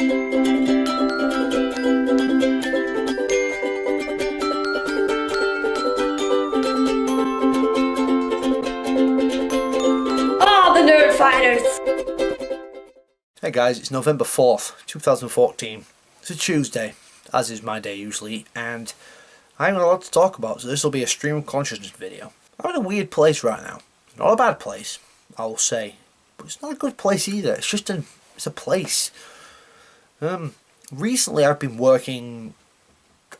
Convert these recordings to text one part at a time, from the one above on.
Oh, the Nerd Fighters! Hey guys, it's November 4th, 2014. It's a Tuesday, as is my day usually, and I haven't got a lot to talk about, so this will be a stream of consciousness video. I'm in a weird place right now. Not a bad place, I will say, but it's not a good place either. It's just it's a place. Recently I've been working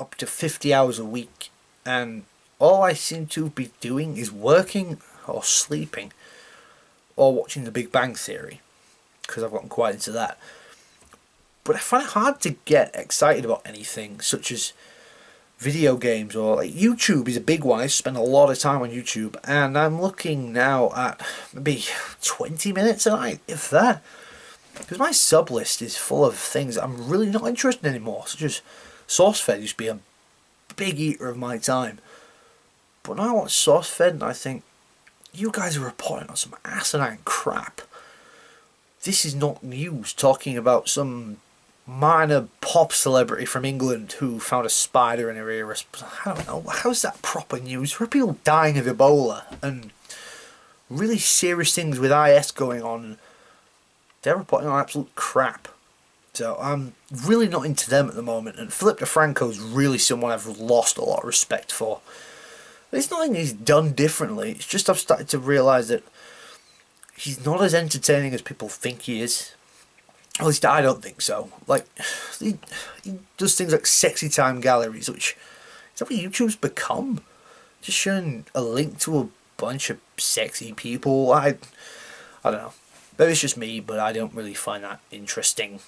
up to 50 hours a week, and all I seem to be doing is working or sleeping or watching The Big Bang Theory, because I've gotten quite into that. But I find it hard to get excited about anything such as video games, or like YouTube is a big one. I spend a lot of time on YouTube, and I'm looking now at maybe 20 minutes a night, if that, because my sub list is full of things that I'm really not interested in anymore, such as SourceFed used to be a big eater of my time. But now I watch SourceFed and I think, you guys are reporting on some asinine crap. This is not news talking about some minor pop celebrity from England who found a spider in her ear. I don't know, how's that proper news? There are people dying of Ebola and really serious things with IS going on. They're reporting on absolute crap. So I'm really not into them at the moment, and Philip DeFranco's really someone I've lost a lot of respect for. It's nothing he's done differently, it's just I've started to realise that he's not as entertaining as people think he is. At least I don't think so. Like, he does things like sexy time galleries, which is that what YouTube's become? Just showing a link to a bunch of sexy people. I don't know. Maybe it's just me, but I don't really find that interesting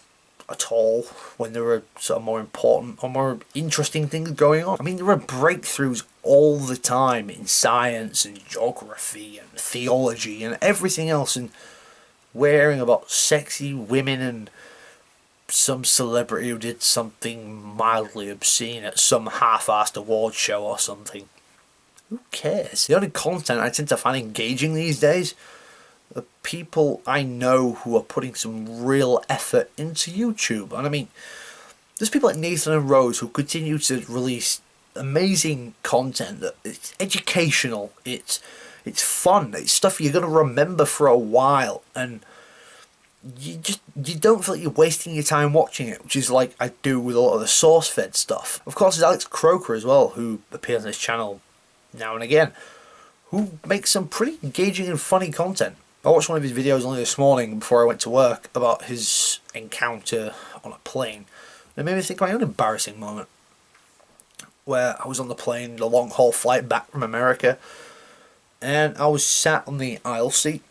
at all when there are sort of more important or more interesting things going on. I mean, there are breakthroughs all the time in science and geography and theology and everything else, and wearing about sexy women and some celebrity who did something mildly obscene at some half-assed award show or something. Who cares? The only content I tend to find engaging these days are people I know who are putting some real effort into YouTube. And I mean, there's people like Nathan and Rose who continue to release amazing content that it's educational, it's fun, it's stuff you're going to remember for a while, and you don't feel like you're wasting your time watching it, which is like I do with a lot of the SourceFed stuff. Of course, there's Alex Croker as well, who appears on this channel now and again, who makes some pretty engaging and funny content. I watched one of his videos only this morning before I went to work about his encounter on a plane. It made me think of my own embarrassing moment, where I was on the plane, the long haul flight back from America, and I was sat on the aisle seat,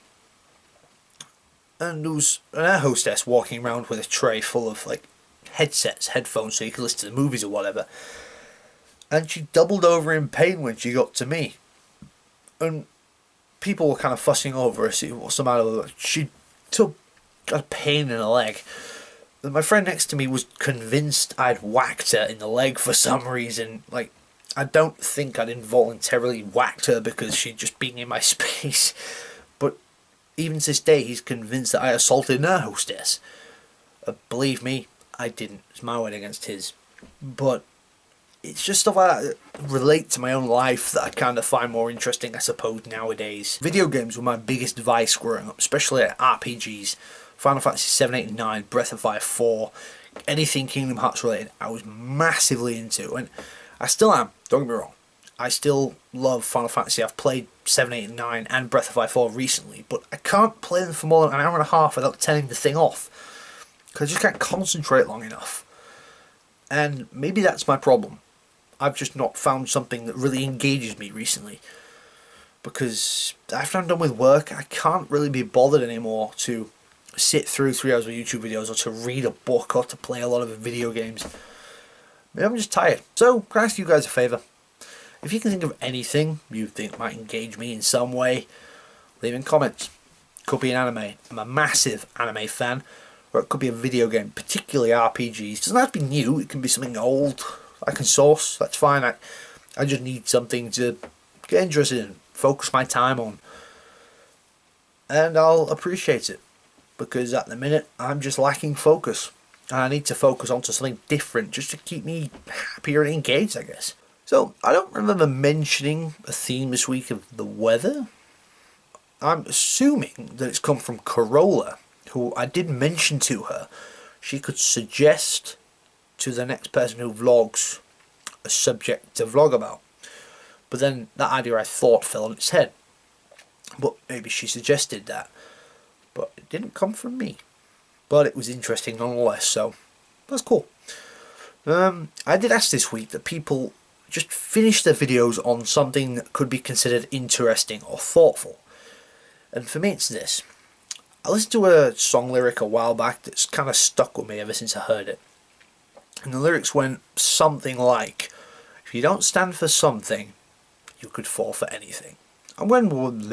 and there was an air hostess walking around with a tray full of like headsets, headphones, so you could listen to the movies or whatever, and she doubled over in pain when she got to me, and people were kind of fussing over her, see what's the matter with her. She got a pain in her leg. And my friend next to me was convinced I'd whacked her in the leg for some reason. Like, I don't think I'd involuntarily whacked her because she'd just been in my space. But even to this day, he's convinced that I assaulted an air hostess. Believe me, I didn't. It's my word against his. But it's just stuff like that relate to my own life that I kind of find more interesting, I suppose, nowadays. Video games were my biggest vice growing up, especially RPGs. Final Fantasy 7, 8, and 9, Breath of Fire 4, anything Kingdom Hearts related, I was massively into. And I still am, don't get me wrong. I still love Final Fantasy. I've played 7, 8, and 9 and Breath of Fire 4 recently, but I can't play them for more than an hour and a half without turning the thing off, because I just can't concentrate long enough. And maybe that's my problem. I've just not found something that really engages me recently, because after I'm done with work, I can't really be bothered anymore to sit through 3 hours of YouTube videos, or to read a book, or to play a lot of video games. Maybe I'm just tired. So, can I ask you guys a favour? If you can think of anything you think might engage me in some way, leave in comments. Could be an anime. I'm a massive anime fan. Or it could be a video game, particularly RPGs. It doesn't have to be new, it can be something old I can source, that's fine. I just need something to get interested in, focus my time on, and I'll appreciate it, because at the minute I'm just lacking focus. And I need to focus onto something different just to keep me happier and engaged, I guess. So I don't remember mentioning a theme this week of the weather. I'm assuming that it's come from Corolla, who I did mention to her she could suggest to the next person who vlogs a subject to vlog about. But then that idea, I thought, fell on its head. But maybe she suggested that. But it didn't come from me. But it was interesting nonetheless, so that's cool. I did ask this week that people just finish their videos on something that could be considered interesting or thoughtful. And for me it's this. I listened to a song lyric a while back that's kind of stuck with me ever since I heard it. And the lyrics went something like, if you don't stand for something, you could fall for anything. And when boobies.